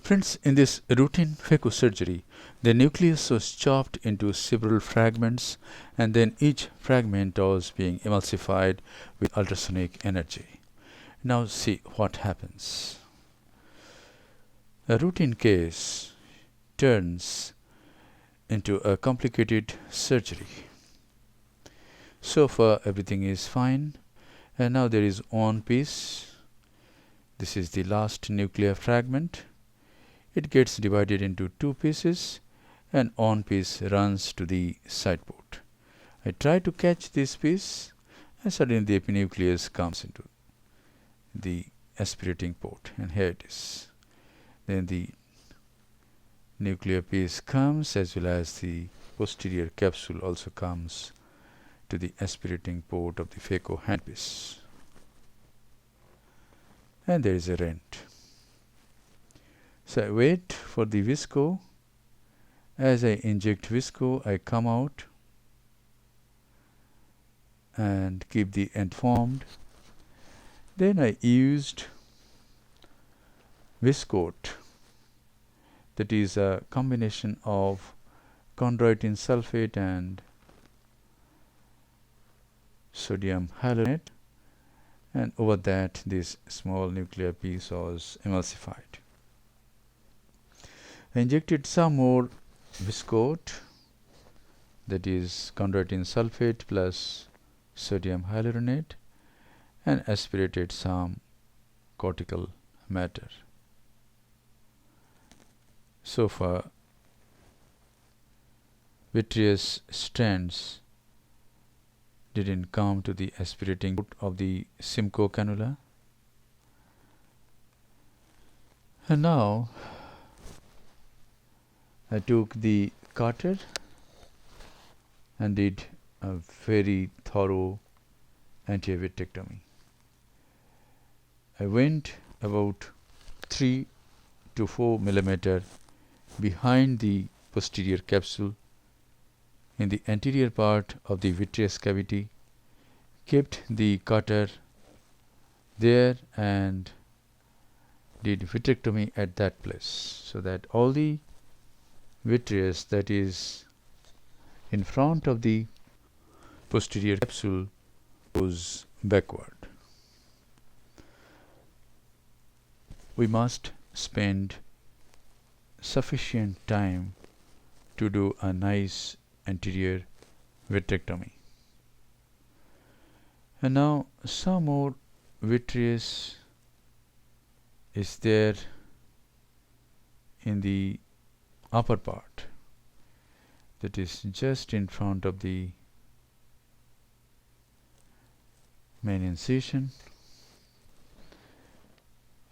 Friends, in this routine phacosurgery, the nucleus was chopped into several fragments, and then each fragment was being emulsified with ultrasonic energy. Now see what happens. A routine case turns into a complicated surgery. So far everything is fine, and now there is one piece. This is the last nuclear fragment. It gets divided into two pieces, and one piece runs to the side port. I try to catch this piece, and suddenly the epinucleus comes into the aspirating port, and here it is. Then the nuclear piece comes, as well as the posterior capsule also comes to the aspirating port of the phaco handpiece. And there is a rent. So I wait for the visco. As I inject visco, I come out and keep the end formed. Then I used viscoat, that is a combination of chondroitin sulfate and sodium hyaluronate, and over that this small nuclear piece was emulsified. I injected some more viscoat, that is chondroitin sulfate plus sodium hyaluronate, and aspirated some cortical matter. So far vitreous strands didn't come to the aspirating port of the Simcoe cannula. And now I took the cutter and did a very thorough anterior vitrectomy. I went about 3 to 4 millimeter behind the posterior capsule in the anterior part of the vitreous cavity, kept the cutter there and did vitrectomy at that place, so that all the vitreous that is in front of the posterior capsule goes backward. We must spend sufficient time to do a nice anterior vitrectomy. And now some more vitreous is there in the upper part, that is just in front of the main incision.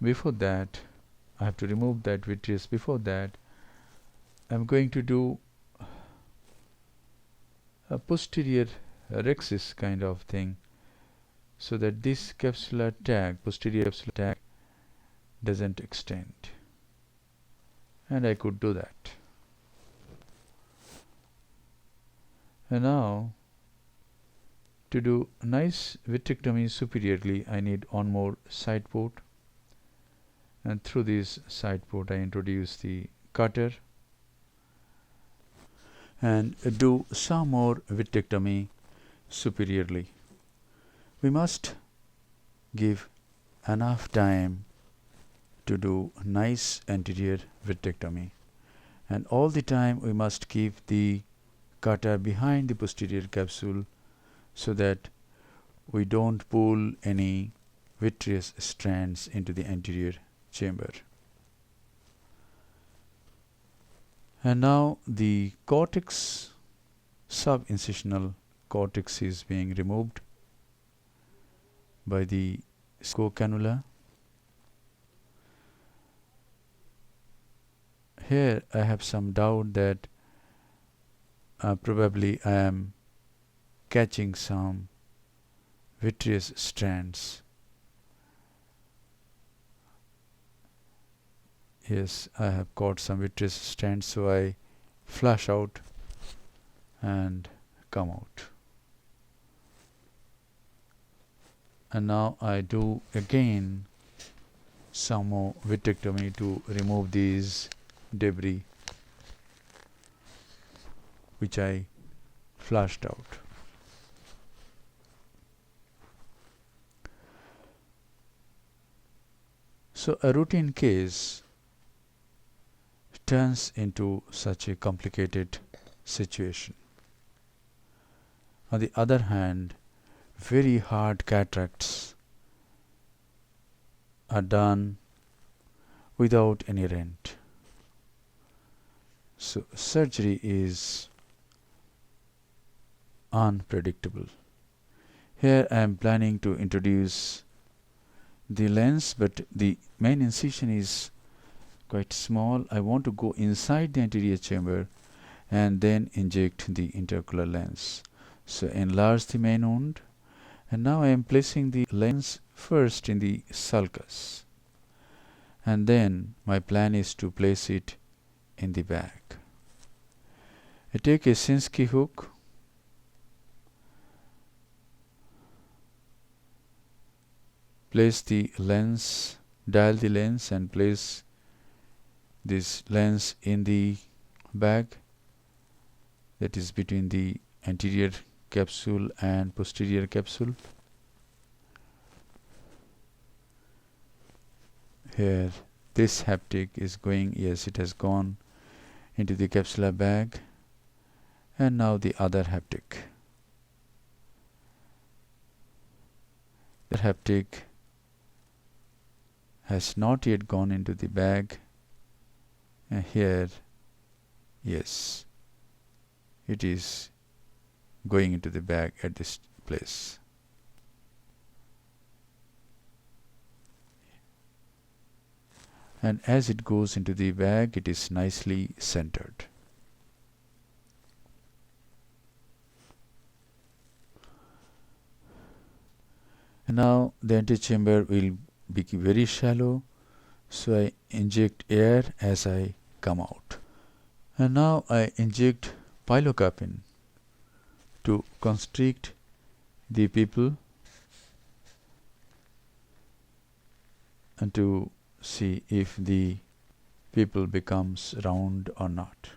Before that, I have to remove that vitreous. Before that, I am going to do a posterior rhexis kind of thing, so that this capsular tag, posterior capsular tag, doesn't extend, and I could do that. And now to do a nice vitrectomy superiorly, I need one more side port, and through this side port I introduce the cutter and do some more vitrectomy superiorly. We must give enough time to do nice anterior vitrectomy, and all the time we must keep the cutter behind the posterior capsule, so that we don't pull any vitreous strands into the anterior chamber. And now the cortex, subincisional cortex, is being removed by the Simcoe cannula. Here I have some doubt that probably I am catching some vitreous strands. Yes, I have caught some vitreous strands, so I flush out and come out. And now I do again some more vitrectomy to remove these debris which I flushed out. So a routine case turns into such a complicated situation. On the other hand, very hard cataracts are done without any rent. So surgery is unpredictable. Here I am planning to introduce the lens, but the main incision is quite small. I want to go inside the anterior chamber and then inject the intraocular lens. So enlarge the main wound, and now I am placing the lens first in the sulcus, and then my plan is to place it in the bag. I take a Sinskey hook, place the lens, dial the lens and place this lens in the bag, that is between the anterior capsule and posterior capsule. Here this haptic is going, yes, it has gone into the capsular bag, and now the other haptic. The haptic has not yet gone into the bag, and here, yes, it is going into the bag at this place. And as it goes into the bag, it is nicely centered. And now the antechamber will be very shallow, so I inject air as I come out. And now I inject pilocarpine to constrict the pupil and to see if the pupil becomes round or not.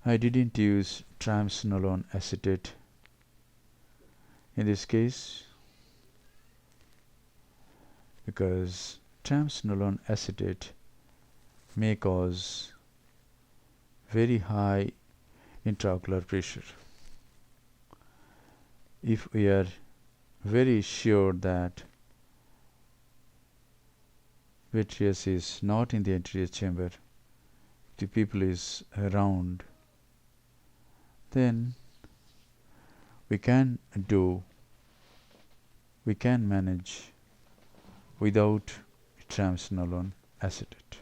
I didn't use triamcinolone acetate in this case because triamcinolone acetate may cause very high intraocular pressure. If we are very sure that vitreous is not in the anterior chamber, the pupil is round, then we can manage without triamcinolone acetate.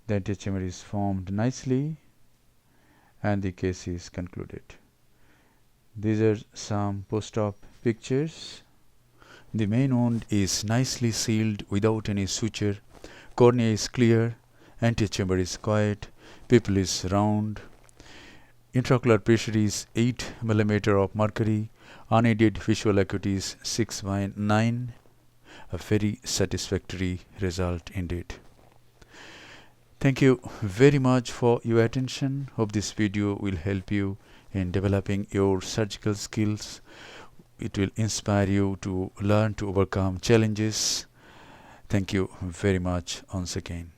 The anterior chamber is formed nicely and the case is concluded. These are some post-op pictures. The main wound is nicely sealed without any suture. Cornea is clear, anterior chamber is quiet, pupil is round. Intraocular pressure is 8 mm of mercury. Unaided visual acuity is 6/9. A very satisfactory result indeed. Thank you very much for your attention. Hope this video will help you in developing your surgical skills. It will inspire you to learn to overcome challenges. Thank you very much once again.